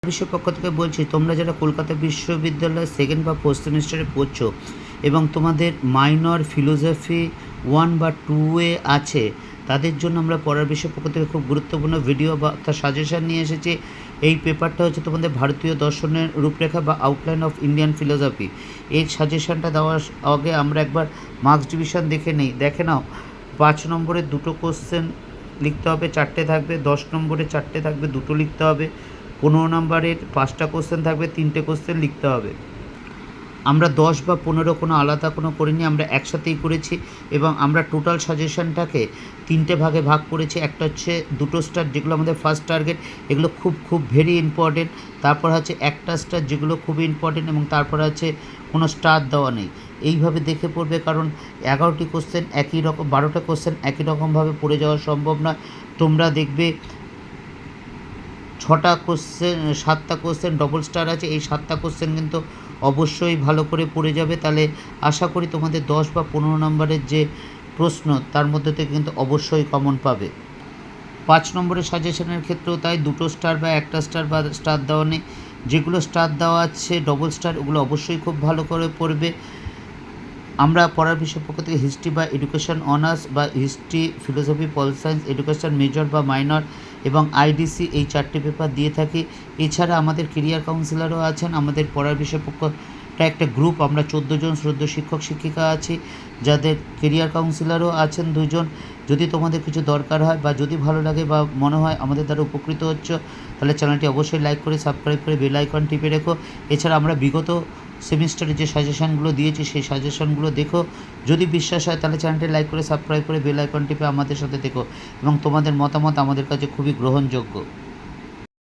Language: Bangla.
বিশ্বের পক্ষ থেকে বলছি, তোমরা যারা কলকাতা বিশ্ববিদ্যালয়ে সেকেন্ড বা ফোর্থ সেমিস্টারে পড়ছো এবং তোমাদের মাইনর ফিলোসফি 1 বা 2 এ আছে, তাদের জন্য আমরা পড়ার বিষয়ের পক্ষ থেকে খুব গুরুত্বপূর্ণ ভিডিও বা অর্থাৎ সাজেশান নিয়ে এসেছি। এই পেপারটা হচ্ছে তোমাদের ভারতীয় দর্শনের রূপরেখা বা আউটলাইন অফ ইন্ডিয়ান ফিলোসফি। এই সাজেশানটা দেওয়ার আগে আমরা একবার মার্কস ডিভিশন দেখে নাও। 5 নম্বরের 2টো কোশ্চেন লিখতে হবে, 4টে থাকবে। 10 নম্বরে 4টে থাকবে, 2টো লিখতে হবে। 15 নম্বরের 5টা কোশ্চেন থাকবে, 3টে কোশ্চেন লিখতে হবে। আমরা 10 বা 15 কোনো আলাদা কোনো করিনি, আমরা একসাথেই করেছি এবং আমরা টোটাল সাজেশনটাকে 3টে ভাগে ভাগ করেছি। একটা হচ্ছে 2টো স্টার, যেগুলো আমাদের ফার্স্ট টার্গেট, এগুলো খুব ভেরি ইম্পর্টেন্ট। তারপর হচ্ছে 1টা স্টার, যেগুলো খুবই ইম্পর্টেন্ট, এবং তারপর আছে কোনো স্টার দেওয়া নেই। এইভাবে দেখে পড়বে, কারণ 11টি কোশ্চেন একই রকম, 12টা কোশ্চেন একই রকমভাবে পড়ে যাওয়া সম্ভব নয়। তোমরা দেখবে 7টা কোশ্চেন ডবল স্টার আছে। এই 7টা কোশ্চেন কিন্তু অবশ্যই ভালো করে পড়ে যাবে। তাহলে আশা করি তোমাদের 10 বা 15 নম্বরের যে প্রশ্ন, তার মধ্যে থেকে কিন্তু অবশ্যই কমন পাবে। 5 নম্বরের সাজেশনের ক্ষেত্রেও তাই, 2টো স্টার বা 1টা স্টার বা স্টার দেওয়া নেই। যেগুলো স্টার দেওয়া আছে ডবল স্টার, ওগুলো অবশ্যই খুব ভালো করে পড়বে। আমরা পড়ার বিষয়ের পক্ষ থেকে হিস্ট্রি বা এডুকেশন অনার্স বা history, philosophy, pol science, education major বা মাইনর এবং আইডিসি, এই 4টে পেপার দিয়ে থাকি। এছাড়া আমাদের কেরিয়ার কাউন্সিলারও আছেন। আমাদের পড়ার বিষয়ের পক্ষটা একটা গ্রুপ, আমরা 14 জন শ্রদ্ধেয় শিক্ষক শিক্ষিকা আছি, যাদের কেরিয়ার কাউন্সিলারও আছেন 2জন। যদি তোমাদের কিছু দরকার হয় বা যদি ভালো লাগে বা মনে হয় আমাদের দ্বারা উপকৃত হচ্ছ, তাহলে চ্যানেলটি অবশ্যই লাইক করে সাবস্ক্রাইব করে বেল আইকন টিপে রেখো। এছাড়া আমরা বিগত সেমিস্টারে যে সাজেশানগুলো দিয়েছি, সেই সাজেশানগুলো দেখো। যদি বিশ্বাস হয় তাহলে চ্যানেলটি লাইক করে সাবস্ক্রাইব করে বেল আইকন টিপে আমাদের সাথে দেখো, এবং তোমাদের মতামত আমাদের কাছে খুবই গ্রহণযোগ্য।